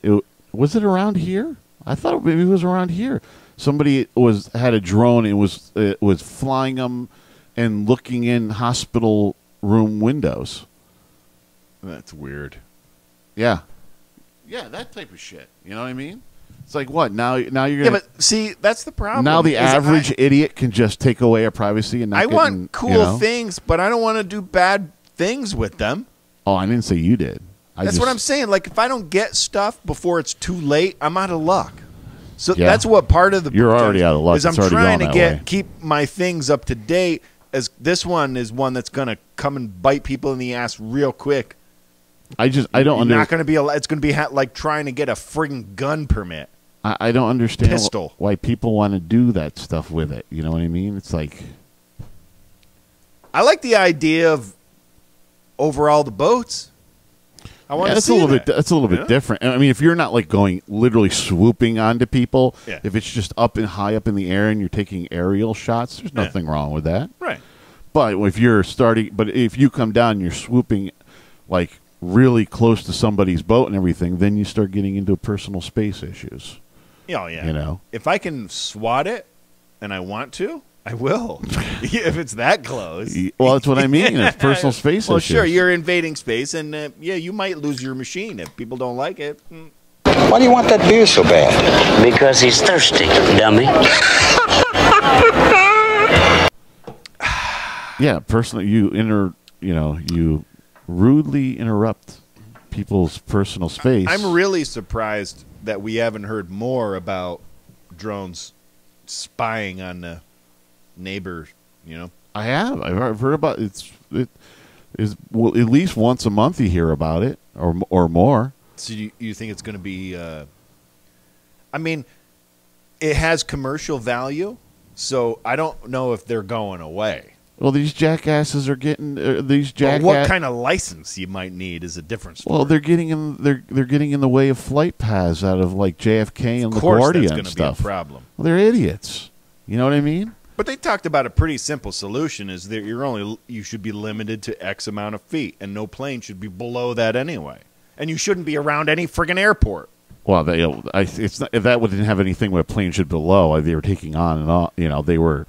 Was it around here? I thought maybe it was around here. Somebody had a drone and was flying them and looking in hospital room windows. That's weird. Yeah. Yeah, that type of shit. You know what I mean? It's like, what? Now you're gonna... Yeah, but see, that's the problem. Now the average idiot can just take away our privacy and not want cool things, but I don't want to do bad things with them. Oh, I didn't say you did. That's what I'm saying. Like, if I don't get stuff before it's too late, I'm out of luck. So that's what part of the... You're already out of luck. Is I'm trying to keep my things up to date, as this one is one that's going to come and bite people in the ass real quick. I don't understand. Not going to be. It's going to be like trying to get a friggin' gun permit. I don't understand Pistol. why people want to do that stuff with it. You know what I mean? It's like, I like the idea of overall the boats. I want to see that. That's a little bit different. I mean, if you're not like going literally swooping onto people, if it's just high up in the air and you're taking aerial shots, there's nothing wrong with that. Right. But if you come down and you're swooping like really close to somebody's boat and everything, then you start getting into personal space issues. Oh, yeah. You know? If I can swat it and I want to, I will. If it's that close. Well, that's what I mean. It's personal space well, issues. Sure, you're invading space, and you might lose your machine if people don't like it. Why do you want that beer so bad? Because he's thirsty, dummy. Yeah, personally, you rudely interrupt people's personal space. I'm really surprised that we haven't heard more about drones spying on the neighbors. You know, I have. I've heard about it. It is at least once a month you hear about it, or more. So you think it's going to be? I mean, it has commercial value, so I don't know if they're going away. Well, these jackasses are getting what kind of license you might need is a different story. Well, they're getting in the way of flight paths out of like JFK and LaGuardia and stuff. Be a problem. Well, they're idiots. You know what I mean? But they talked about a pretty simple solution: is that you should be limited to X amount of feet, and no plane should be below that anyway, and you shouldn't be around any friggin' airport. Well, it's not, if that didn't have anything with a plane should be below. They were taking on and on. You know, they were.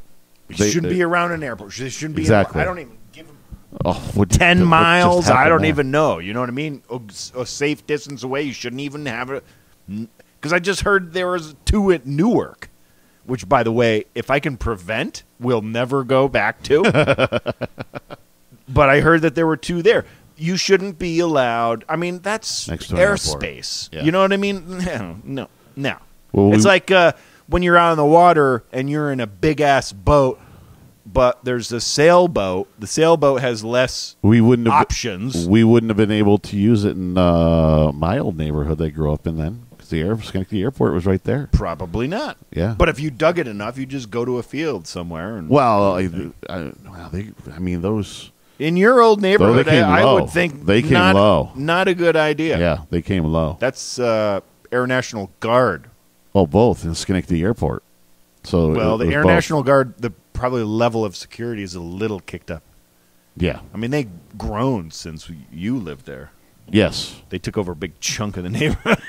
They shouldn't be around an airport. They shouldn't be exactly. I don't even give them 10 miles. I don't even know. You know what I mean? A safe distance away. You shouldn't even have it. Because I just heard there was 2 at Newark, which, by the way, if I can prevent, we'll never go back to. But I heard that there were 2 there. You shouldn't be allowed. I mean, that's airspace. Yeah. You know what I mean? No. Well, it's like when you're out on the water and you're in a big-ass boat, but there's a sailboat. The sailboat has less options. We wouldn't have been able to use it in my old neighborhood I grew up in then, because the airport was right there. Probably not. Yeah. But if you dug it enough, you just go to a field somewhere. And those... In your old neighborhood, I would think they came low. Not a good idea. Yeah, they came low. That's Air National Guard. Oh, both in Schenectady Airport. So the Air National Guard, the probably level of security is a little kicked up. Yeah, I mean they grown since you lived there. Yes, they took over a big chunk of the neighborhood.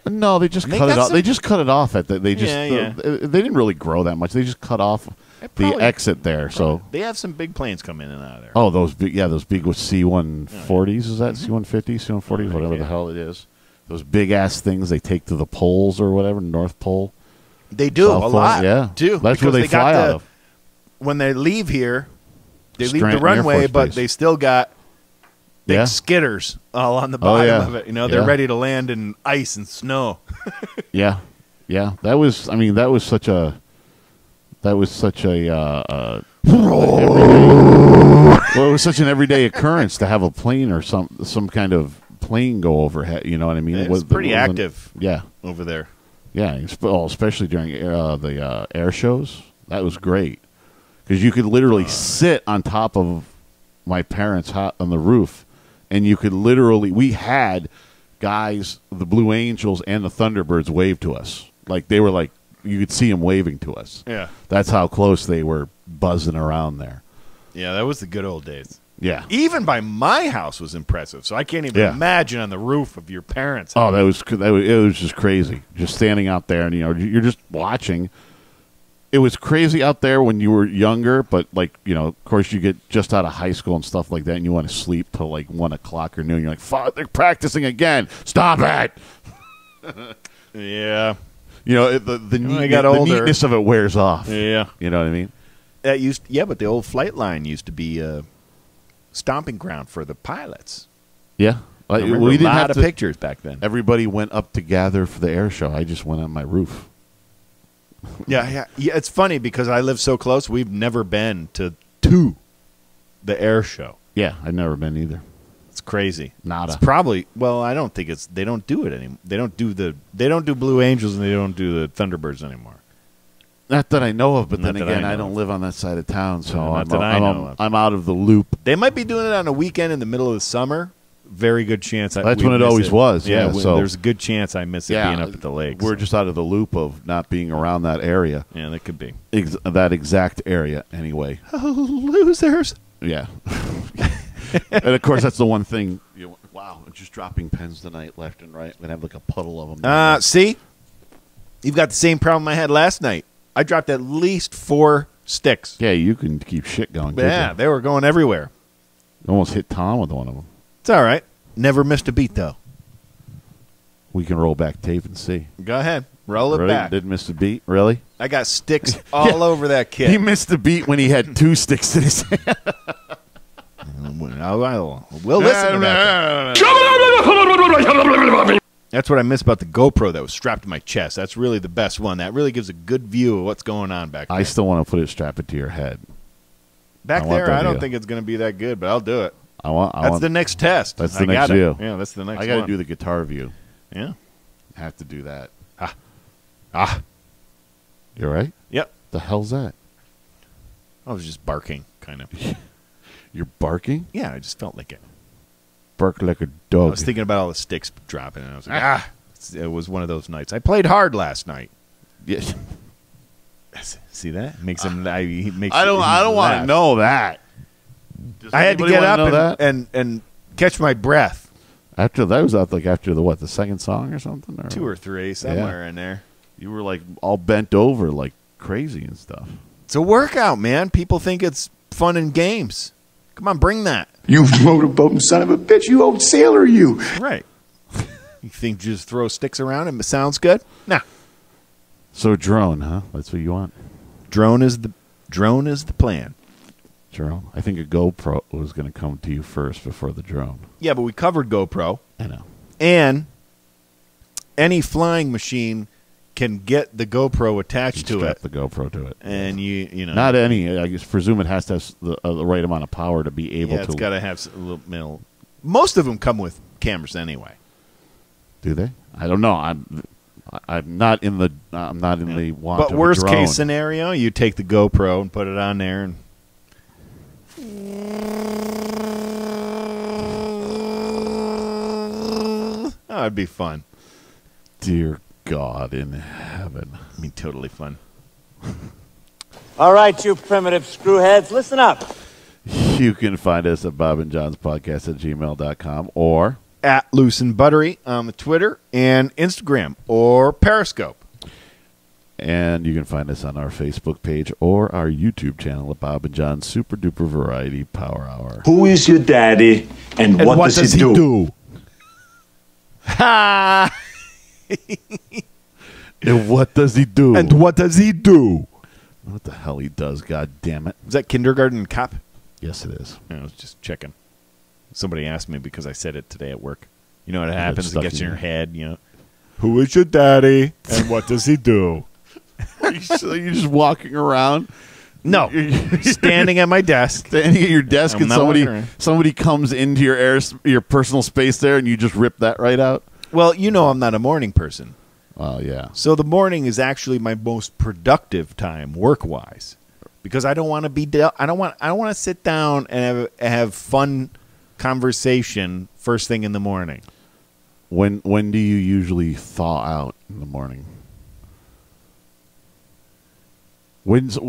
No, they just cut it off. They just cut it off at they didn't really grow that much. They just cut off the exit there. So they have some big planes come in and out of there. Oh, those big with C-140s. Is that C-150, C-140s, whatever the hell it is? Those big ass things they take to the poles or whatever, North Pole. They do a lot. Yeah, too. That's where they fly out of. When they leave here, they leave the runway, but they still got big skidders all on the bottom of it. You know, they're ready to land in ice and snow. Yeah. That was such a Well, it was such an everyday occurrence to have a plane or some kind of plane go overhead. You know what I mean? It was pretty active. Yeah, over there. Yeah, especially during the air shows. That was great because you could literally sit on top of my parents' house on the roof, and you could literally. We had guys, the Blue Angels and the Thunderbirds, wave to us. Like they were like you could see them waving to us. Yeah, that's how close they were buzzing around there. Yeah, that was the good old days. Yeah, even by my house was impressive. So I can't even imagine on the roof of your parents' house. Oh, it was just crazy. Just standing out there, and you're just watching. It was crazy out there when you were younger, but of course, you get just out of high school and stuff like that, and you want to sleep till like 1 o'clock or noon. You're like, "Fuck, they're practicing again! Stop it!" Yeah, the neatness of it wears off. Yeah, you know what I mean. But the old flight line used to be a stomping ground for the pilots. Yeah, we didn't have a lot of pictures back then. Everybody went up to gather for the air show. I just went on my roof. Yeah. It's funny because I live so close. We've never been to the air show. Yeah, I've never been either. It's crazy. Nada. It's probably I don't think it's. They don't do it anymore. They don't do Blue Angels and they don't do the Thunderbirds anymore. Not that I know of, but then again, I don't live on that side of town, so I'm out of the loop. They might be doing it on a weekend in the middle of the summer. Very good chance. That's when it always was. Yeah, so there's a good chance I miss it being up at the lake. We're just out of the loop of not being around that area. Yeah, that could be. That exact area, anyway. Oh, losers. Yeah. And, of course, that's the one thing. Wow, I'm just dropping pens tonight left and right. I'm going to have like a puddle of them. See? You've got the same problem I had last night. I dropped at least 4 sticks. Yeah, you can keep shit going. Yeah, they were going everywhere. Almost hit Tom with one of them. It's all right. Never missed a beat, though. We can roll back tape and see. Go ahead. Roll it back. Didn't miss a beat? Really? I got sticks all over that kid. He missed the beat when he had 2 sticks in his hand. We'll listen to that. That's what I miss about the GoPro that was strapped to my chest. That's really the best one. That really gives a good view of what's going on back there. I still want to put it strapped it to your head. Back there, I don't think it's going to be that good, but I'll do it. That's the next test. That's the next view. Yeah, that's the next I got to do the guitar view. Yeah. I have to do that. You all right? Yep. The hell's that? I was just barking, kind of. You're barking? Yeah, I just felt like it. Bark like a dog. I was thinking about all the sticks dropping, and I was like, it was one of those nights. I played hard last night. Yes. See that? Makes him. He makes. I don't want to know that. I had to get up and catch my breath. After that was after the second song or something, or 2 or 3 somewhere in there. You were like all bent over like crazy and stuff. It's a workout, man. People think it's fun and games. Come on, bring that. You motorboating son of a bitch. You old sailor, you. Right. You think just throw sticks around and it sounds good? Nah. So drone, huh? That's what you want. Drone is the plan. Drone. I think a GoPro was going to come to you first before the drone. Yeah, but we covered GoPro. I know. And any flying machine can get the GoPro attached to it. The GoPro to it. And you know. Not any. I guess presume it has to have the right amount of power to be able to. Yeah, it's got to have a little. Most of them come with cameras anyway. Do they? I don't know. I'm not in the. I'm not in the want. But worst case scenario, you take the GoPro and put it on there, and oh, it'd be fun. Dear God in heaven. I mean, totally fun. All right, you primitive screwheads, listen up. You can find us at bobandjohnspodcast@gmail.com or at Loose and Buttery on the Twitter and Instagram or Periscope. And you can find us on our Facebook page or our YouTube channel at Bob and John's Super Duper Variety Power Hour. Who is your daddy and what does he do? Ha! And what does he do? And what does he do? What the hell he does, God damn it. Is that Kindergarten Cop? Yes, it is. I was just checking. Somebody asked me because I said it today at work. You know what happens? It gets in your head, you know. Who is your daddy and what does he do? You're just walking around No, standing at my desk. Standing at your desk, I'm and not walking around. somebody comes into your personal space there, and you just rip that right out. Well, you know I'm not a morning person. Oh yeah. So the morning is actually my most productive time work-wise, because I don't want to be. I don't want to sit down and have fun conversation first thing in the morning. When do you usually thaw out in the morning?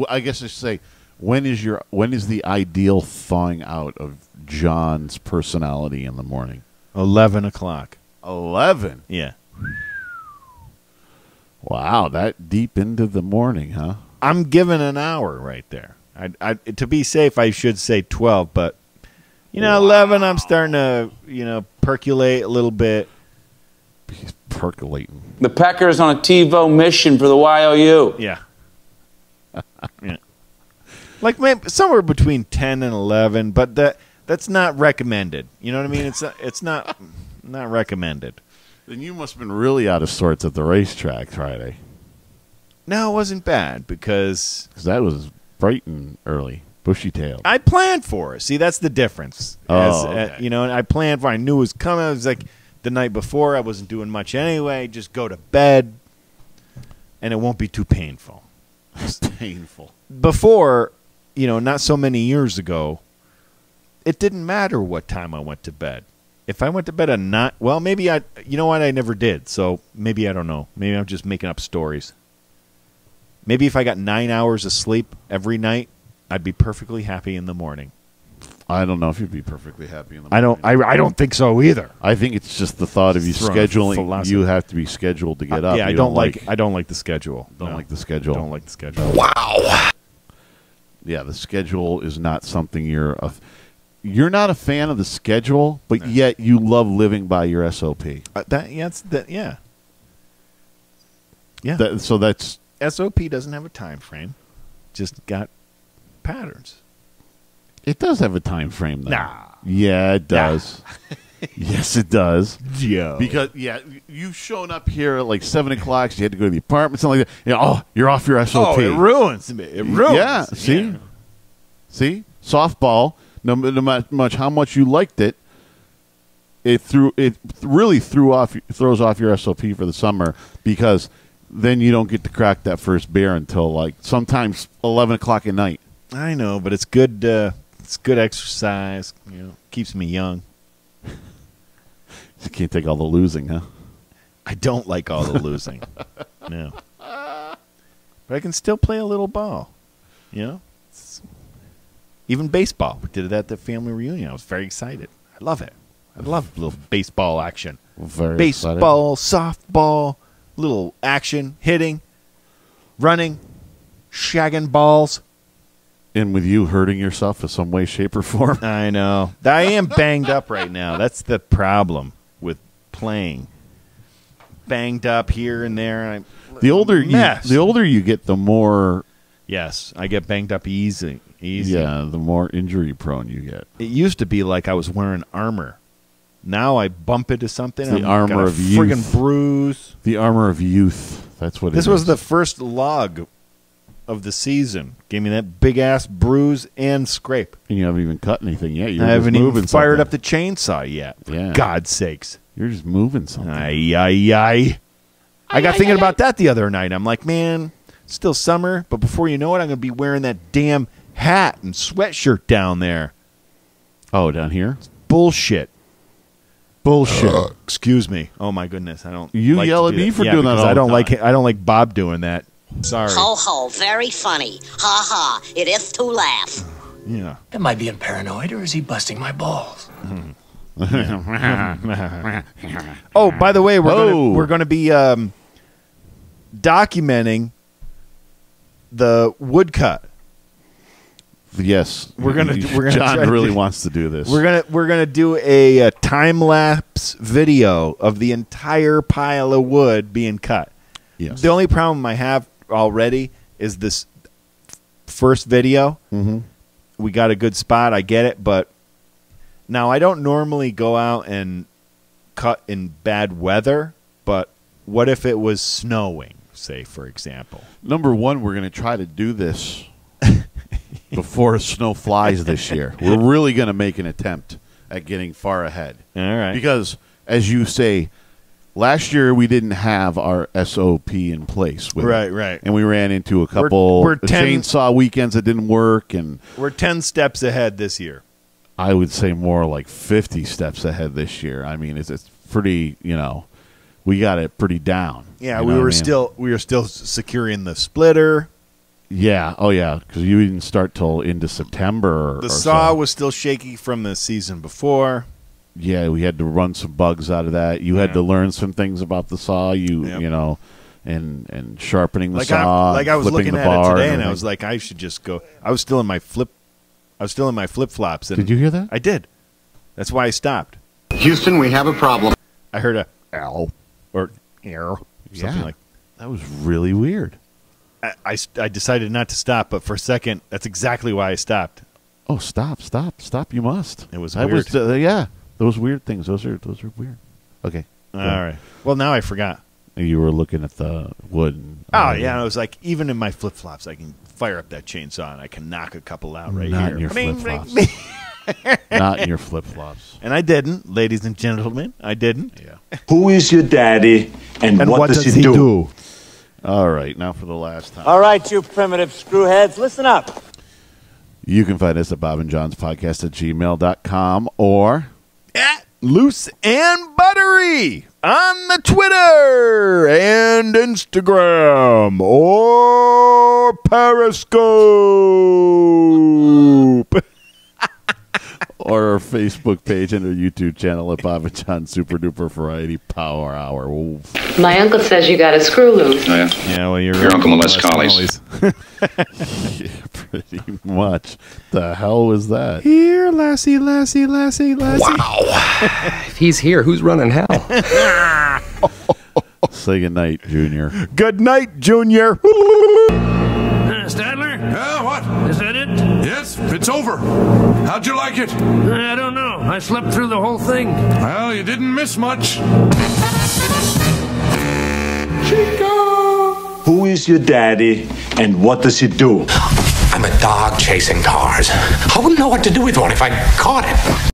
I guess I should say, when is the ideal thawing out of John's personality in the morning? 11 o'clock. 11? Yeah. Wow, that deep into the morning, huh? I'm given an hour right there. To be safe, I should say 12, but 11, I'm starting to percolate a little bit. He's percolating. The Packers on a TiVo mission for the YOU. Yeah. Yeah. Like maybe somewhere between 10 and 11, but that's not recommended. You know what I mean? It's not recommended. Then you must have been really out of sorts at the racetrack Friday. No, it wasn't bad because that was bright and early, bushy-tailed. I planned for it. See, that's the difference. Okay. And I planned for it. I knew it was coming. I was like, the night before, I wasn't doing much anyway. Just go to bed, and it won't be too painful. It's painful. Before, not so many years ago, it didn't matter what time I went to bed. If I went to bed at maybe I never did. So maybe I don't know. Maybe I'm just making up stories. Maybe if I got 9 hours of sleep every night, I'd be perfectly happy in the morning. I don't know if you'd be perfectly happy in the morning. I don't think so either. I think it's just the thought of you scheduling. You have to be scheduled to get up. Yeah, I don't like the schedule. Don't like the schedule. Don't like the schedule. Wow. Yeah, the schedule is not something you're not a fan of the schedule, but yet you love living by your SOP. Yeah. So that's SOP doesn't have a time frame. Just got patterns. It does have a time frame, though. Nah. Yeah, it does. Yes, it does. Yeah. Because you've shown up here at like 7 o'clock. So you had to go to the apartment, something like that. You're off your SOP. Oh, it ruins me. It ruins. Yeah. See, softball. No matter how much you liked it, it really throws off your SOP for the summer, because then you don't get to crack that first beer until like sometimes 11 o'clock at night. I know, but it's good. It's good exercise. Keeps me young. You can't take all the losing, huh? I don't like all the losing. No, but I can still play a little ball. Even baseball. We did it at the family reunion. I was very excited. I love it. I love little baseball action. Baseball, softball, little action, hitting, running, shagging balls. And with you hurting yourself in some way, shape, or form. I know. I am banged up right now. That's the problem with playing. Banged up here and there. The older you get, the more. Yes, I get banged up easy. Yeah, the more injury prone you get. It used to be like I was wearing armor. Now I bump into something. The armor of youth. Friggin' bruise. The armor of youth. That's what it is. This was the first log of the season. Gave me that big ass bruise and scrape. And you haven't even cut anything yet. I haven't even fired up the chainsaw yet. Yeah. For God's sakes. You're just moving something. I got thinking about that the other night. I'm like, man, it's still summer, but before you know it, I'm going to be wearing that damn hat and sweatshirt down there. Oh, down here? It's bullshit. Excuse me. Oh my goodness, I don't. You yell at me for doing that all the time. I don't like Bob doing that. Sorry. Ho ho, very funny. Ha ha, it is to laugh. Yeah. Am I being paranoid, or is he busting my balls? Oh, by the way, we're going to be documenting the woodcut. Yes, we're gonna. John really wants to do this. We're gonna do a time lapse video of the entire pile of wood being cut. Yes. The only problem I have already is this first video. Mm-hmm. We got a good spot. I get it, but now I don't normally go out and cut in bad weather. But what if it was snowing? Say, for example. Number one, we're going to try to do this before snow flies this year. We're really going to make an attempt at getting far ahead. All right. Because, as you say, last year we didn't have our SOP in place. With Right, it. right. And we ran into a couple We're 10 chainsaw weekends that didn't work. And we're 10 steps ahead this year. I would say more like 50 steps ahead this year. I mean, it's pretty, we got it pretty down. Yeah, You we know were what I mean? still securing the splitter. Yeah, oh yeah, because you didn't start till into September. The or saw so. was still shaky from the season before. Yeah, we had to run some bugs out of that. You had to learn some things about the saw. And sharpening the saw. I was flipping looking the at it bar today, and and I everything. was like, I should just go. I was still in my flip flops. Did you hear that? I did. That's why I stopped. Houston, we have a problem. I heard a ow or arrow. Something like that was really weird. I decided not to stop, but for a second, that's exactly why I stopped. Oh, stop! You must. It was that weird. Was those weird things. Those are weird. Okay. All right. Well, now I forgot. You were looking at the wood. Oh yeah, and I was like, even in my flip flops, I can fire up that chainsaw and I can knock a couple out right Not here. in your Bing, flip bing, flops. bing. Not in your flip flops. And I didn't, ladies and gentlemen. I didn't. Yeah. Who is your daddy, and what does he do? All right, now for the last time. All right, you primitive screwheads, listen up. You can find us at bobandjohnspodcast@gmail.com or at Loose and Buttery on the Twitter and Instagram or Periscope. or our Facebook page and our YouTube channel at Bob and John Super Duper Variety Power Hour. Ooh. My uncle says you got a screw loose. Oh, yeah? Yeah, well, your Uncle molests collies. Yeah, pretty much. The hell was that? Here, lassie, lassie, lassie, lassie. Wow. If he's here, who's running hell? Say goodnight, Junior. Good night, Junior. Stadler? Yeah, what? Is that it? Yes, it's over. How'd you like it? I don't know. I slept through the whole thing. Well, you didn't miss much. Chico! Who is your daddy, and what does he do? I'm a dog chasing cars. I wouldn't know what to do with one if I caught it.